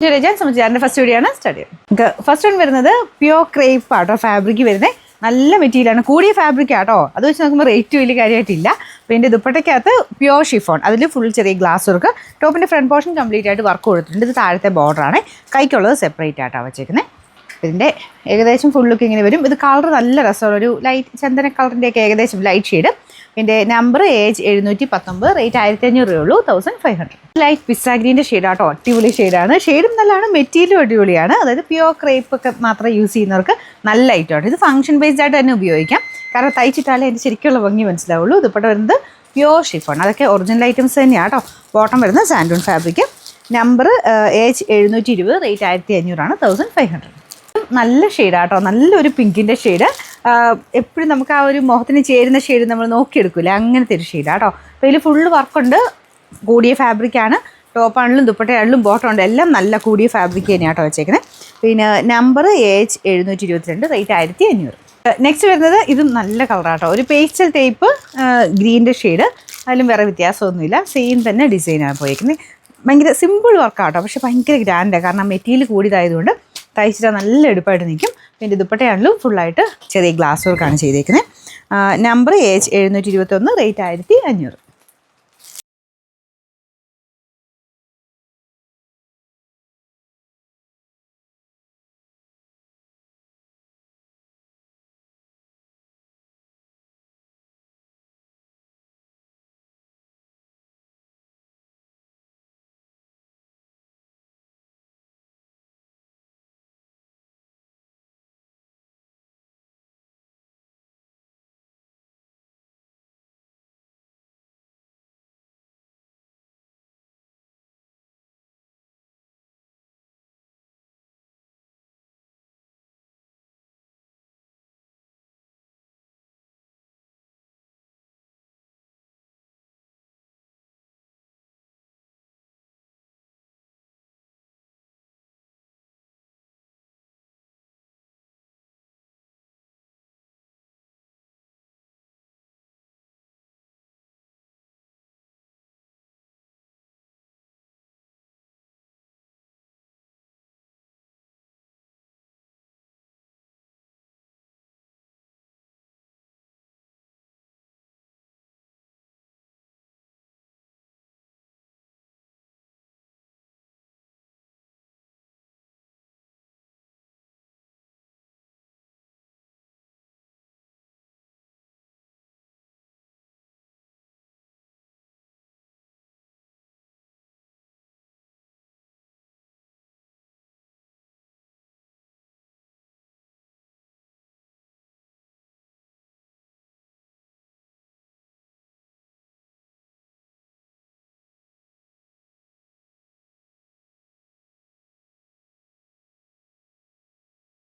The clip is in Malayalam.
സംബന്ധിച്ച് ഫസ്റ്റ് വീഡിയോ ആണ് സ്റ്റാർട്ട് ചെയ്യുന്നത്. ഫസ്റ്റ് വൺ വരുന്നത് പ്യോർ ക്രേപ്പ് ആട്ടോ ഫാബ്രിക് വരുന്നത്. നല്ല മെറ്റീരിയലാണ്, കൂടിയ ഫാബ്രിക് ആട്ടോ. അത് വെച്ച് നോക്കുമ്പോൾ റേറ്റ് വലിയ കാര്യമായിട്ടില്ല. പിന്നെ ദുപ്പട്ടയ്ക്കകത്ത് പ്യോർ ഷിഫോൺ, അതിൽ ഫുൾ ചെറിയ ഗ്ലാസ് വർക്ക്, ടോപ്പിൻ്റെ ഫ്രണ്ട് പോർഷൻ കംപ്ലീറ്റ് ആയിട്ട് വർക്ക് കൊടുത്തിട്ടുണ്ട്. ഇത് താഴത്തെ ബോർഡറാണ്, കൈക്കുള്ളത് സെപ്പറേറ്റ് ആയിട്ടാണ് വെച്ചേക്കുന്നത്. ഇതിൻ്റെ ഏകദേശം ഫുൾ ലുക്ക് ഇങ്ങനെ വരും. ഇത് കളർ നല്ല രസമുള്ള ഒരു ലൈറ്റ് ചന്ദന കളറിൻ്റെയൊക്കെ ഏകദേശം ലൈറ്റ് ഷെയ്ഡ്. ഇതിൻ്റെ നമ്പർ ഏജ് 719, റേറ്റ് 1500 ഉള്ളൂ, 1500. ലൈറ്റ് പിസ്സാഗ്രീൻ്റെ ഷെയ്ഡാട്ടോ, അടിപൊളി ഷെയ്ഡാണ്. ഷെയ്ഡും നല്ലതാണ്, മെറ്റീരിയലും അടിപൊളിയാണ്. അതായത് പ്യോർ ക്രേപ്പ് ഒക്കെ മാത്രം യൂസ് ചെയ്യുന്നവർക്ക് നല്ല ഐറ്റമാണ്. ഇത് ഫംഗ്ഷൻ ബേസ്ഡ് ആയിട്ട് തന്നെ ഉപയോഗിക്കാം, കാരണം തയ്ച്ചിട്ടാലേ അതിൻ്റെ ശരിക്കുള്ള ഭംഗി മനസ്സിലാവുള്ളൂ. ദുപ്പട്ട വരുന്നത് പ്യോർ ഷിഫോൺ, അതൊക്കെ ഒറിജിനൽ ഐറ്റംസ് തന്നെയാണ് കേട്ടോ. ബോട്ടം വരുന്നത് സാൻഡൂൺ ഫാബ്രിക്. നമ്പർ ഏജ് 720, റേറ്റ് 1500 ആണ്, 1500. നല്ല ഷെയ്ഡാട്ടോ, നല്ലൊരു പിങ്കിൻ്റെ ഷെയ്ഡ്. എപ്പോഴും നമുക്ക് ആ ഒരു മുഖത്തിന് ചേരുന്ന ഷെയ്ഡ് നമ്മൾ നോക്കിയെടുക്കില്ല, അങ്ങനത്തെ ഒരു ഷെയ്ഡാട്ടോ. അപ്പോൾ ഇതിൽ ഫുള്ള് വർക്കുണ്ട്, കൂടിയ ഫാബ്രിക്കാണ്. ടോപ്പാണെങ്കിലും ദുപ്പട്ടയാണെങ്കിലും ബോട്ടം ഉണ്ട്, എല്ലാം നല്ല കൂടിയ ഫാബ്രിക് തന്നെയാണ് കേട്ടോ വെച്ചേക്കുന്നത്. പിന്നെ നമ്പർ ഏജ് 722, റേറ്റ് 1500. നെക്സ്റ്റ് വരുന്നത് ഇതും നല്ല കളറാട്ടോ, ഒരു പേസ്റ്റൽ ടൈപ്പ് ഗ്രീൻ്റെ ഷെയ്ഡ്. അതിലും വേറെ വ്യത്യാസമൊന്നുമില്ല, സെയിം തന്നെ ഡിസൈനാണ് പോയിരിക്കുന്നത്. ഭയങ്കര സിമ്പിൾ വർക്കാട്ടോ, പക്ഷേ ഭയങ്കര ഗ്രാൻഡാണ്, കാരണം മെറ്റീരിയൽ കൂടിയതായതുകൊണ്ട് തയ്ച്ചിട്ടാൽ നല്ല എടുപ്പായിട്ട് നിൽക്കും. പിന്നെ ദുപ്പട്ടയാണെങ്കിലും ഫുള്ളായിട്ട് ചെറിയ ഗ്ലാസ് വർക്കാണ് ചെയ്തേക്കുന്നത്. Number age 721, rate 1500.